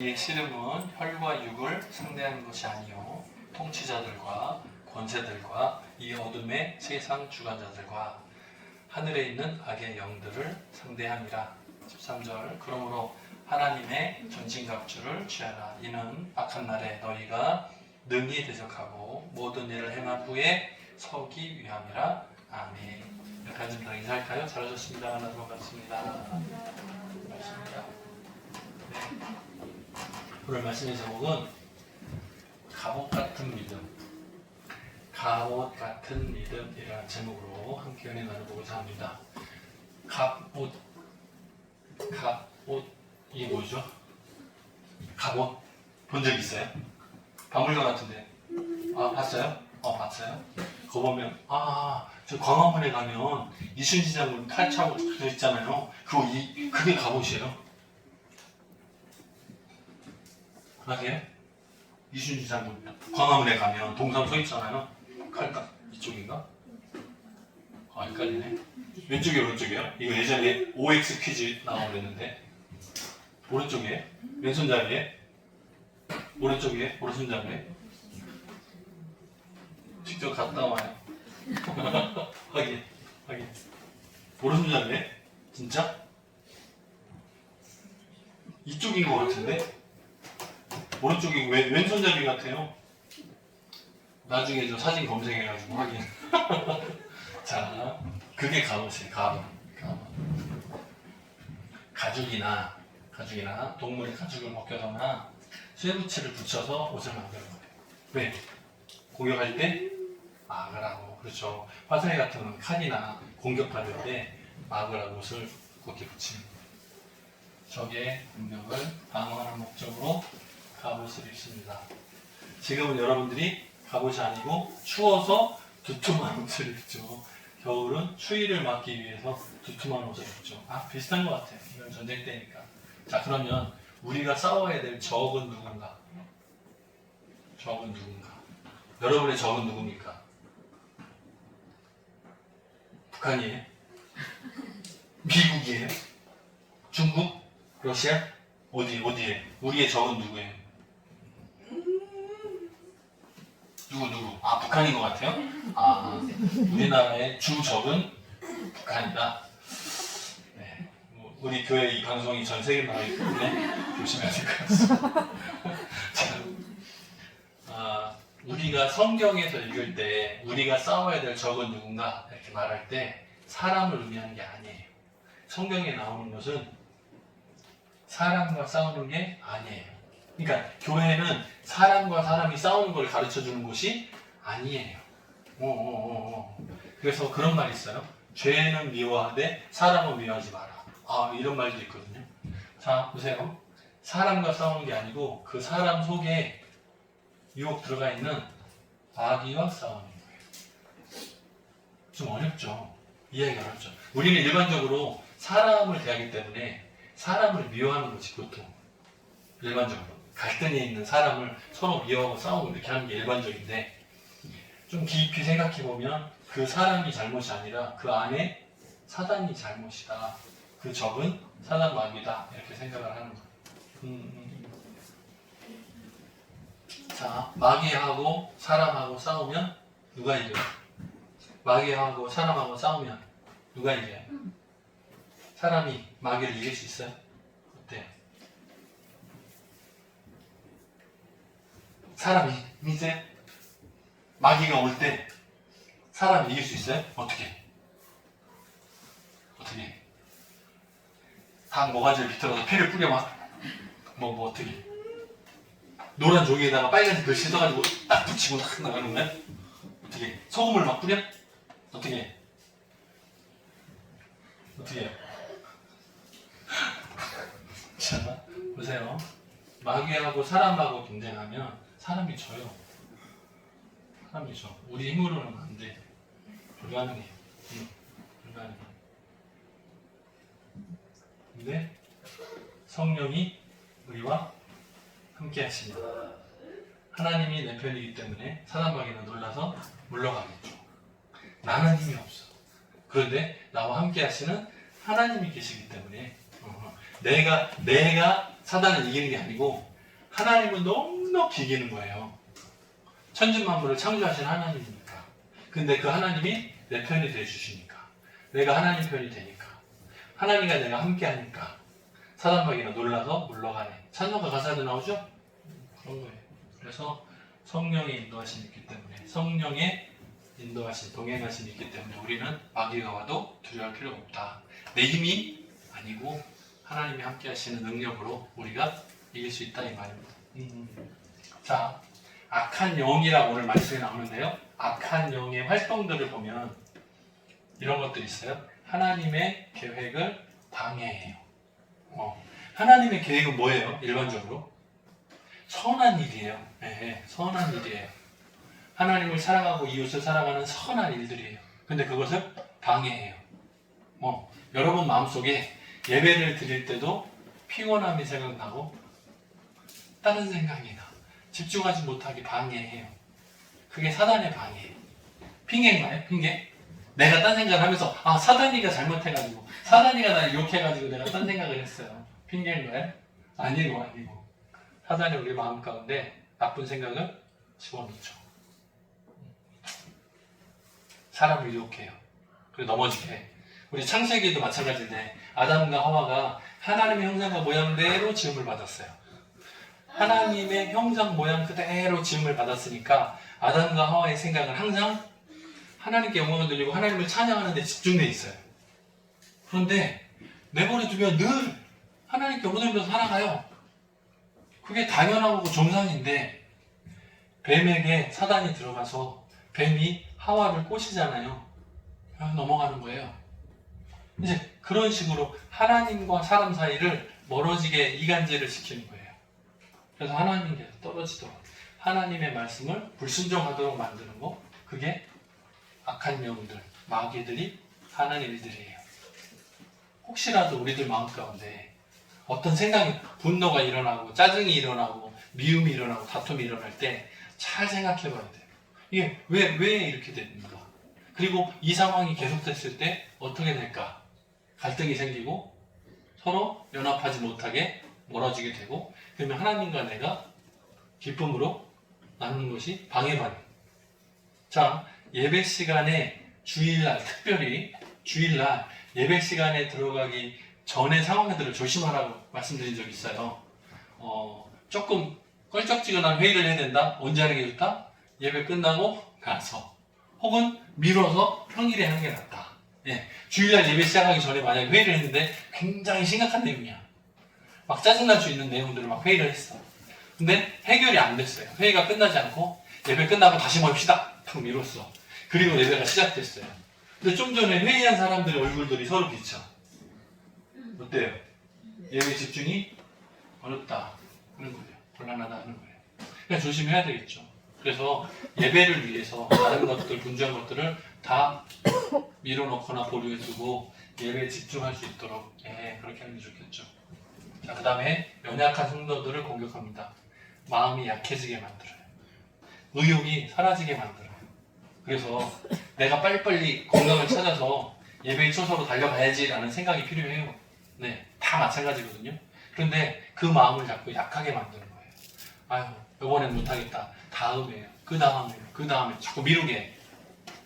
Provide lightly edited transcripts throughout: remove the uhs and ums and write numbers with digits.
이 씨름은 혈과 육을 상대하는 것이 아니요 통치자들과 권세들과 이 어둠의 세상 주관자들과 하늘에 있는 악의 영들을 상대함이라. 13절 그러므로 하나님의 전신갑주를 취하라. 이는 악한 날에 너희가 능히 대적하고 모든 일을 행한 후에 서기 위함이라. 아멘. 여기까지 좀 더 인사할까요? 잘하셨습니다. 하나 더 반갑습니다. 반갑습니다. 네. 오늘 말씀의 제목은 갑옷 같은 믿음, 갑옷 같은 믿음이라는 제목으로 함께 은혜 나눠보고자 합니다. 갑옷, 이게 뭐죠? 갑옷 본 적 있어요? 박물관 같은데. 아, 봤어요? 봤어요? 그거 보면 저 광화문에 가면 이순신 장군 칼 차고 있잖아요. 그게 갑옷이에요. 아세요? 이순신 장군 광화문에 가면 동상 서 있잖아요. 칼딱 이쪽인가? 헷갈리네. 왼쪽이에요, 오른쪽이에요? 이거 예전에 OX 퀴즈 나오고 그랬는데 오른쪽이에요? 왼손잡이에요? 오른쪽이에요? 오른손잡이에요? 직접 갔다 와요. 확인. 오른손잡이에요? 진짜? 이쪽인 것 같은데? 오른쪽이 왼손잡이 같아요. 나중에 저 사진 검색해가지고 확인. 자, 그게 갑옷이에요. 갑옷. 가죽이나 동물의 가죽을 벗겨서나 쇠붙이를 붙여서 옷을 만드는 거예요. 왜? 공격할 때 막으라고. 그렇죠. 화살이 같은 건 칼이나 공격받을 때 막으라고 옷을 곱게 붙이는 거예요. 적의 공격을 방어하는 목적으로 갑옷을 입습니다. 지금은 여러분들이 갑옷이 아니고 추워서 두툼한 옷을 입죠. 겨울은 추위를 막기 위해서 두툼한 옷을 입죠. 비슷한 것 같아요. 이건 전쟁 때니까. 자, 그러면 우리가 싸워야 될 적은 누군가? 여러분의 적은 누굽니까? 북한이에요? 미국이에요? 중국? 러시아? 어디에? 우리의 적은 누구예요? 누구? 북한인 것 같아요? 우리나라의 주 적은 북한이다. 네. 우리 교회 이 방송이 전 세계에 나가기 때문에 조심해야 될 것 같습니다. 우리가 성경에서 읽을 때 우리가 싸워야 될 적은 누군가 이렇게 말할 때 사람을 의미하는 게 아니에요. 성경에 나오는 것은 사람과 싸우는 게 아니에요. 그러니까 교회는 사람과 사람이 싸우는 걸 가르쳐 주는 곳이 아니에요. 그래서 그런 말이 있어요. 죄는 미워하되 사람은 미워하지 마라. 이런 말도 있거든요. 자, 보세요. 사람과 싸우는 게 아니고 그 사람 속에 유혹 들어가 있는 마귀와 싸우는 거예요. 좀 어렵죠. 이해하기 어렵죠. 우리는 일반적으로 사람을 대하기 때문에 사람을 미워하는 거지, 보통. 일반적으로. 갈등에 있는 사람을 서로 미워하고 싸우고 이렇게 하는 게 일반적인데, 좀 깊이 생각해보면 그 사람이 잘못이 아니라 그 안에 사단이 잘못이다. 그 적은 사단 마귀다. 이렇게 생각을 하는 거예요. 자, 마귀하고 사람하고 싸우면 누가 이겨요? 마귀하고 사람하고 싸우면 누가 이겨요? 사람이 마귀를 이길 수 있어요? 어때요? 사람이 이제 마귀가 올 때 사람이 이길 수 있어요? 어떻게? 닭 모가지를 비틀어서 피를 뿌려 어떻게? 노란 종이에다가 빨간색 글씨 써가지고 딱 붙이고 딱 나가는 거야? 어떻게? 소금을 막 뿌려? 어떻게? 자, 보세요. 마귀하고 사람하고 경쟁하면 사람이 져요. 우리 힘으로는 안 돼. 불가능해요. 불가능해요. 근데 성령이 우리와 함께 하십니다. 하나님이 내 편이기 때문에 사단 마귀는 놀라서 물러가겠죠. 나는 힘이 없어. 그런데 나와 함께 하시는 하나님이 계시기 때문에 내가 사단을 이기는 게 아니고 하나님은 너무너무 기기는 거예요. 천지만물을 창조하신 하나님이니까. 근데 그 하나님이 내 편이 돼주시니까. 내가 하나님 편이 되니까. 하나님과 내가 함께 하니까. 사단마귀가 놀라서 물러가네. 찬송가 가사도 나오죠? 그런 거예요. 그래서 성령의 인도하심이 있기 때문에, 성령의 인도하심, 동행하심이 있기 때문에 우리는 마귀가 와도 두려워할 필요가 없다. 내 힘이 아니고 하나님이 함께 하시는 능력으로 우리가 이길 수 있다 이 말입니다. 자, 악한 영이라고 오늘 말씀이 나오는데요. 악한 영의 활동들을 보면 이런 것들이 있어요. 하나님의 계획을 방해해요. 하나님의 계획은 뭐예요? 일반적으로 선한 일이에요. 네, 선한 일이에요. 하나님을 사랑하고 이웃을 사랑하는 선한 일들이에요. 근데 그것을 방해해요. 여러분 마음속에 예배를 드릴 때도 피곤함이 생각나고 다른 생각이 나. 집중하지 못하게 방해해요. 그게 사단의 방해예요. 핑계인가요? 핑계? 내가 딴 생각을 하면서 사단이가 잘못해가지고 사단이가 나를 욕해가지고 내가 딴 생각을 했어요. 핑계인가요? 아니고 사단이 우리 마음 가운데 나쁜 생각을 집어넣죠. 사람을 유혹해요. 그리고 넘어지게 해. 우리 창세기도 마찬가지인데 아담과 하와가 하나님의 형상과 모양대로 지음을 받았어요. 하나님의 형상 모양 그대로 지음을 받았으니까 아담과 하와의 생각은 항상 하나님께 영광을 돌리고 하나님을 찬양하는 데 집중되어 있어요. 그런데 내버려 두면 늘 하나님께 영광 돌리면서 살아가요. 그게 당연하고 정상인데 뱀에게 사단이 들어가서 뱀이 하와를 꼬시잖아요. 넘어가는 거예요. 이제 그런 식으로 하나님과 사람 사이를 멀어지게 이간질을 시키는 거예요. 그래서 하나님께서 떨어지도록 하나님의 말씀을 불순종하도록 만드는 거, 그게 악한 영들, 마귀들이 하는 일들이에요. 혹시라도 우리들 마음 가운데 어떤 생각이, 분노가 일어나고 짜증이 일어나고 미움이 일어나고 다툼이 일어날 때 잘 생각해 봐야 돼요. 이게 왜 이렇게 됩니까? 그리고 이 상황이 계속됐을 때 어떻게 될까? 갈등이 생기고 서로 연합하지 못하게 멀어지게 되고, 그러면 하나님과 내가 기쁨으로 나누는 것이 방해받는. 자, 예배 시간에 주일날, 특별히 주일날 예배 시간에 들어가기 전의 상황들을 조심하라고 말씀드린 적이 있어요. 조금 껄쩍지근한 회의를 해야 된다? 언제 하는 게 좋다? 예배 끝나고 가서, 혹은 미뤄서 평일에 하는 게 낫다. 예, 주일날 예배 시작하기 전에 만약에 회의를 했는데 굉장히 심각한 내용이야. 막 짜증날 수 있는 내용들을 막 회의를 했어. 근데 해결이 안 됐어요. 회의가 끝나지 않고 예배 끝나고 다시 모입시다. 탁 미뤘어. 그리고 예배가 시작됐어요. 근데 좀 전에 회의한 사람들의 얼굴들이 서로 비쳐. 어때요? 예배 집중이 어렵다 하는 거예요. 곤란하다 하는 거예요. 그냥 조심해야 되겠죠. 그래서 예배를 위해서 다른 것들, 분주한 것들을 다 밀어놓거나 보류해두고 예배에 집중할 수 있도록 그렇게 하는 게 좋겠죠. 자, 그 다음에 연약한 성도들을 공격합니다. 마음이 약해지게 만들어요. 의욕이 사라지게 만들어요. 그래서 내가 빨리빨리 건강을 찾아서 예배의 초소로 달려가야지라는 생각이 필요해요. 네, 다 마찬가지거든요. 그런데 그 마음을 자꾸 약하게 만드는 거예요. 아유, 이번엔 못하겠다. 다음에요. 그 다음에 자꾸 미루게 해.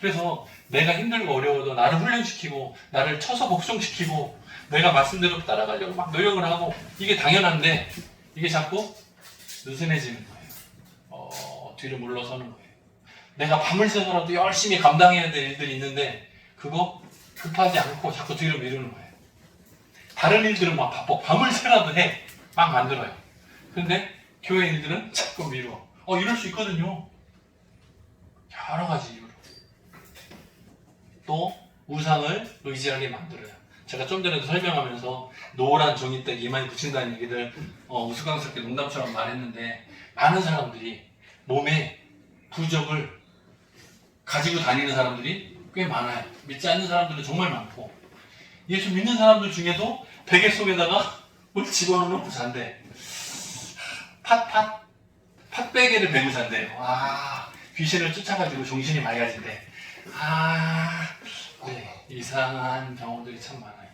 그래서 내가 힘들고 어려워도 나를 훈련시키고 나를 쳐서 복종시키고 내가 말씀대로 따라가려고 막 노력을 하고, 이게 당연한데 이게 자꾸 느슨해지는 거예요. 뒤로 물러서는 거예요. 내가 밤을 새서라도 열심히 감당해야 될 일들이 있는데 그거 급하지 않고 자꾸 뒤로 미루는 거예요. 다른 일들은 막 바빠. 밤을 새라도 해. 막 만들어요. 근데 교회 일들은 자꾸 미뤄. 이럴 수 있거든요. 여러 가지 이유로. 또 우상을 의지하게 만들어요. 제가 좀 전에도 설명하면서 노란 종이때 이마에 붙인다는 얘기들 우스꽝스럽게 농담처럼 말했는데, 많은 사람들이 몸에 부적을 가지고 다니는 사람들이 꽤 많아요. 믿지 않는 사람들은 정말 많고, 예수 믿는 사람들 중에도 베개 속에다가 뭘 집어넣고 잔대. 팥베개를 베고 잔대요. 귀신을 쫓아가지고 정신이 맑아진대. 네, 이상한 경험들이 참 많아요.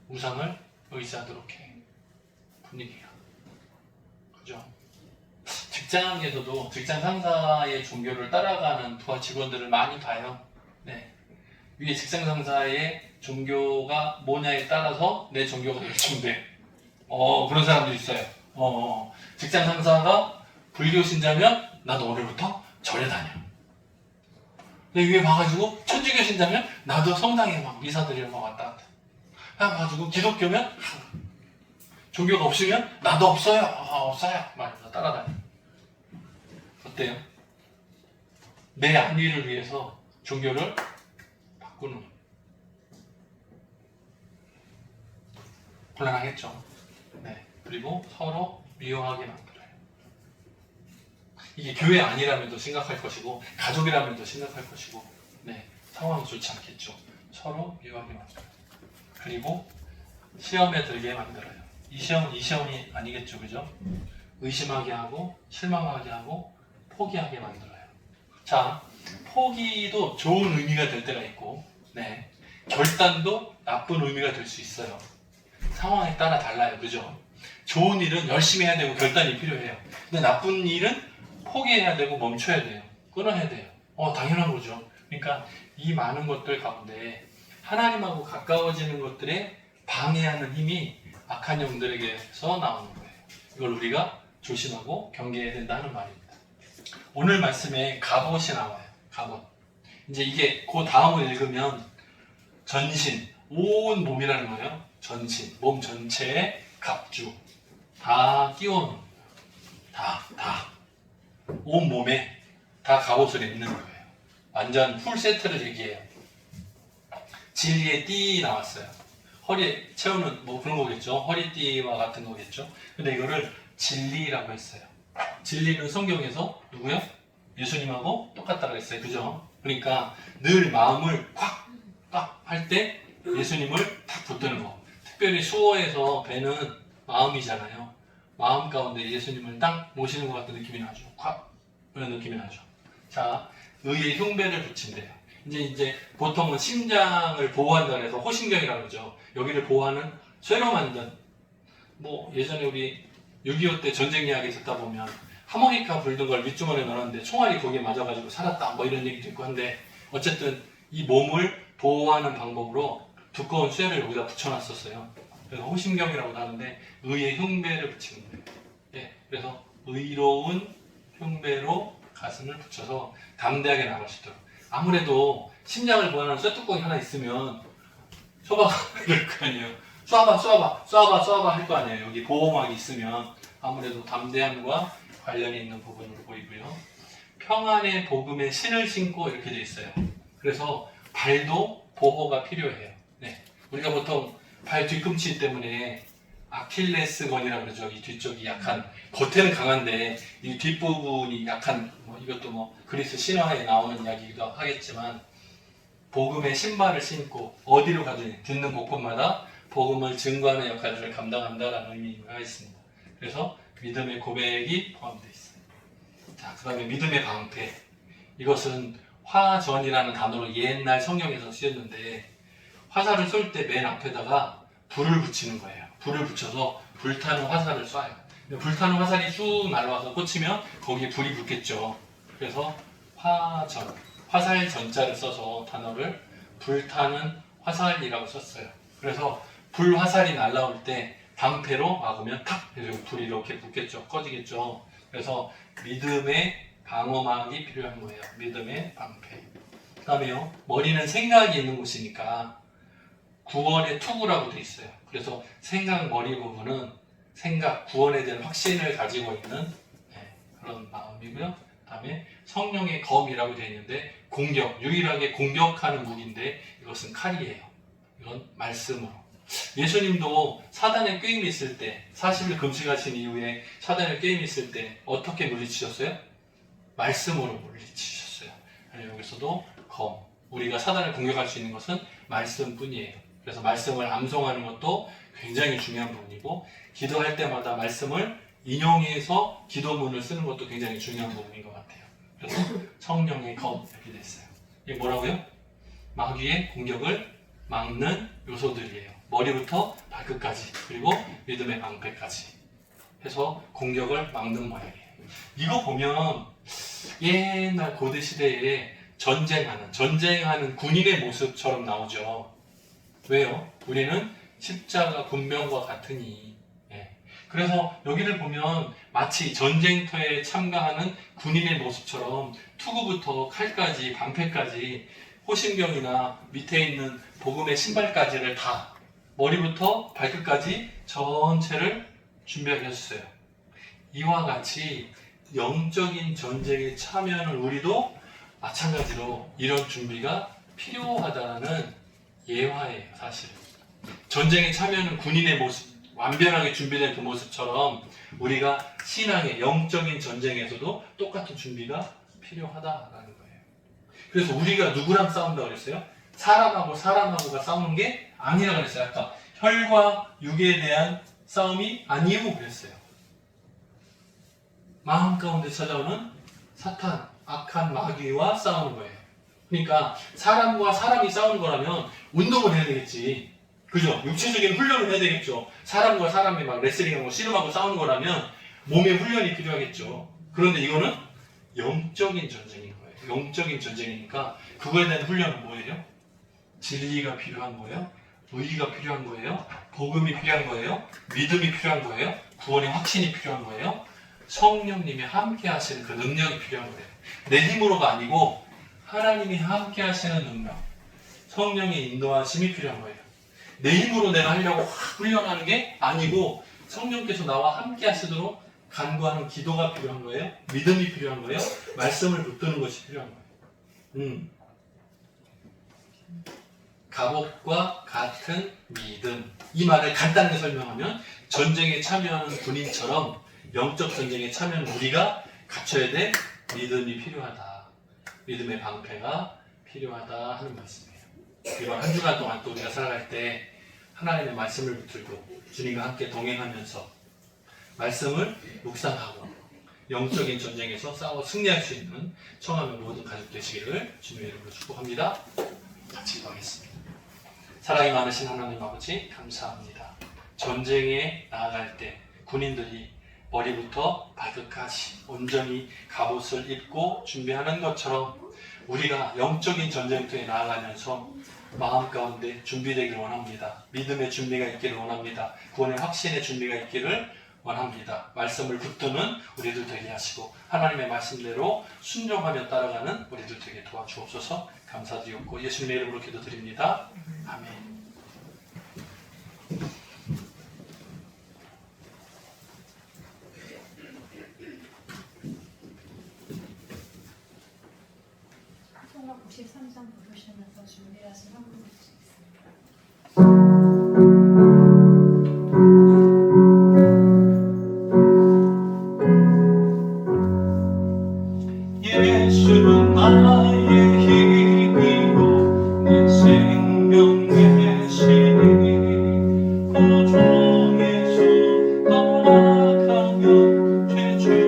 우상을 의지하도록 해. 분위기가. 그죠? 직장에서도 직장 상사의 종교를 따라가는 부하 직원들을 많이 봐요. 네. 위에 직장 상사의 종교가 뭐냐에 따라서 내 종교가 결정돼. 그런 사람도 있어요. 직장 상사가 불교 신자면 나도 오늘부터 절에 다녀. 근데 위에 봐가지고 천주교 신자면 나도 성당에 막 미사 드리러 왔다 갔다. 봐가지고 기독교면 종교가 없으면 나도 없어요. 없어요. 말해서 따라다녀. 어때요? 내 안위를 위해서 종교를 바꾸는 곤란하겠죠. 네. 그리고 서로 미워하게 만들어요. 이게 교회 아니라면 더 심각할 것이고 가족이라면 더 심각할 것이고 네. 상황이 좋지 않겠죠. 서로 미워하게 만들어요. 그리고 시험에 들게 만들어요. 이 시험이 아니겠죠. 그죠? 의심하게 하고 실망하게 하고 포기하게 만들어요. 자, 포기도 좋은 의미가 될 때가 있고 네. 결단도 나쁜 의미가 될 수 있어요. 상황에 따라 달라요. 그죠? 좋은 일은 열심히 해야 되고 결단이 필요해요. 근데 나쁜 일은 포기해야 되고 멈춰야 돼요. 끊어야 돼요. 당연한 거죠. 그러니까 이 많은 것들 가운데 하나님하고 가까워지는 것들에 방해하는 힘이 악한 영들에게서 나오는 거예요. 이걸 우리가 조심하고 경계해야 된다는 말입니다. 오늘 말씀에 갑옷이 나와요. 갑옷. 이제 이게 그 다음을 읽으면 전신, 온 몸이라는 거예요. 전신, 몸 전체에 갑주 다 끼워놓은 거예요. 다. 온 몸에 다 갑옷을 입는 거예요. 완전 풀 세트를 얘기해요. 진리의 띠 나왔어요. 허리에 채우는 뭐 그런 거겠죠. 허리띠와 같은 거겠죠. 근데 이거를 진리라고 했어요. 진리는 성경에서 누구요? 예수님하고 똑같다고 했어요. 그죠? 그러니까 늘 마음을 꽉 할 때 예수님을 탁 붙드는 거. 특별히 수어에서 배는 마음이잖아요. 마음 가운데 예수님을 딱 모시는 것 같은 느낌이 나죠. 콱 그런 느낌이 나죠. 자, 의의 흉배를 붙인대요. 이제 보통은 심장을 보호한다고 해서 호신경이라고 그러죠. 여기를 보호하는 쇠로 만든 뭐 예전에 우리 6.25 때 전쟁 이야기 듣다 보면 하모니카 불던 걸 밑주머니에 넣었는데 총알이 거기에 맞아가지고 살았다 뭐 이런 얘기도 있고 한데 어쨌든 이 몸을 보호하는 방법으로 두꺼운 쇠를 여기다 붙여놨었어요. 그래서 호신경이라고 하는데 의의 흉배를 붙이는 거예요. 예, 그래서 의로운 흉배로 가슴을 붙여서 담대하게 나갈 수 있도록. 아무래도 심장을 보호하는 쇠뚜껑이 하나 있으면 쏘봐 이럴 거 아니에요. 쏴봐 할 거 아니에요. 여기 보호막이 있으면 아무래도 담대함과 관련이 있는 부분으로 보이고요. 평안의 복음의 신을 신고 이렇게 돼 있어요. 그래서 발도 보호가 필요해요. 네. 우리가 보통 발 뒤꿈치 때문에 아킬레스건이라고 그러죠. 이 뒤쪽이 약한, 겉에는 강한데 이 뒷부분이 약한, 이것도 뭐 그리스 신화에 나오는 이야기이기도 하겠지만 복음의 신발을 신고 어디로 가든지 듣는 곳곳마다 복음을 증거하는 역할을 감당한다라는 의미가 있습니다. 그래서 믿음의 고백이 포함되어 있어요. 자, 그 다음에 믿음의 방패. 이것은 화전이라는 단어로 옛날 성경에서 쓰였는데 화살을 쏠 때 맨 앞에다가 불을 붙이는 거예요. 불을 붙여서 불타는 화살을 쏴요. 불타는 화살이 쭉 날아와서 꽂히면 거기에 불이 붙겠죠. 그래서 화전, 화살 전자를 써서 단어를 불타는 화살이라고 썼어요. 그래서 불화살이 날아올 때 방패로 막으면 탁 해서 불이 이렇게 붙겠죠. 꺼지겠죠. 그래서 믿음의 방어막이 필요한 거예요. 믿음의 방패. 그 다음에요. 머리는 생각이 있는 곳이니까 구원의 투구라고 돼 있어요. 그래서 생각 머리 부분은 생각, 구원에 대한 확신을 가지고 있는 그런 마음이고요. 그 다음에 성령의 검이라고 되어 있는데 공격, 유일하게 공격하는 무기인데 이것은 칼이에요. 이건 말씀으로. 예수님도 사단의 꾀임이 있을 때 40일 금식하신 이후에 사단의 꾀임이 있을 때 어떻게 물리치셨어요? 말씀으로 물리치셨어요. 여기서도 검, 우리가 사단을 공격할 수 있는 것은 말씀뿐이에요. 그래서 말씀을 암송하는 것도 굉장히 중요한 부분이고 기도할 때마다 말씀을 인용해서 기도문을 쓰는 것도 굉장히 중요한 부분인 것 같아요. 그래서 성령의 검 이렇게 돼 있어요. 이게 뭐라고요? 마귀의 공격을 막는 요소들이에요. 머리부터 발끝까지 그리고 믿음의 방패까지. 해서 공격을 막는 모양이에요. 이거 보면 옛날 고대 시대에 전쟁하는 군인의 모습처럼 나오죠. 왜요? 우리는 십자가 군명과 같으니. 예. 그래서 여기를 보면 마치 전쟁터에 참가하는 군인의 모습처럼 투구부터 칼까지, 방패까지, 호신병이나 밑에 있는 복음의 신발까지를 다 머리부터 발끝까지 전체를 준비하게 하셨어요. 이와 같이 영적인 전쟁에 참여하는 우리도 마찬가지로 이런 준비가 필요하다는 예화예요, 사실. 전쟁에 참여하는 군인의 모습, 완벽하게 준비된 그 모습처럼 우리가 신앙의 영적인 전쟁에서도 똑같은 준비가 필요하다라는 거예요. 그래서 우리가 누구랑 싸운다고 그랬어요? 사람하고가 싸우는 게 아니라고 그랬어요. 아까 혈과 육에 대한 싸움이 아니고 그랬어요. 마음 가운데 찾아오는 사탄, 악한 마귀와 싸우는 거예요. 그러니까 사람과 사람이 싸우는 거라면 운동을 해야 되겠지. 그죠? 육체적인 훈련을 해야 되겠죠. 사람과 사람이 막 레슬링하고 씨름하고 싸우는 거라면 몸의 훈련이 필요하겠죠. 그런데 이거는 영적인 전쟁인 거예요. 영적인 전쟁이니까 그거에 대한 훈련은 뭐예요? 진리가 필요한 거예요. 의의가 필요한 거예요. 복음이 필요한 거예요. 믿음이 필요한 거예요. 구원의 확신이 필요한 거예요. 성령님이 함께 하시는 그 능력이 필요한 거예요. 내 힘으로가 아니고 하나님이 함께 하시는 능력, 성령의 인도하심이 필요한 거예요. 내 힘으로 내가 하려고 훈련하는 게 아니고 성령께서 나와 함께 하시도록 간구하는 기도가 필요한 거예요. 믿음이 필요한 거예요. 말씀을 붙드는 것이 필요한 거예요. 갑옷과 같은 믿음. 이 말을 간단하게 설명하면 전쟁에 참여하는 군인처럼 영적 전쟁에 참여하는 우리가 갖춰야 될 믿음이 필요하다. 믿음의 방패가 필요하다 하는 말씀이에요. 이번 한 주간 동안 또 우리가 살아갈 때 하나님의 말씀을 붙들고 주님과 함께 동행하면서 말씀을 묵상하고 영적인 전쟁에서 싸워 승리할 수 있는 청하는 모든 가족 되시기를 주님의 이름으로 축복합니다. 같이 기도하겠습니다. 사랑이 많으신 하나님 아버지 감사합니다. 전쟁에 나아갈 때 군인들이 머리부터 발끝까지 온전히 갑옷을 입고 준비하는 것처럼 우리가 영적인 전쟁터에 나아가면서 마음 가운데 준비되기를 원합니다. 믿음의 준비가 있기를 원합니다. 구원의 확신의 준비가 있기를 원합니다. 말씀을 붙드는 우리들 되게 하시고 하나님의 말씀대로 순종하며 따라가는 우리들 되게 도와주옵소서. 감사드리옵고 예수님의 이름으로 기도드립니다. 아멘. 성경 93장 부르시면서 준비하신 한 분씩 있습니다. 예수는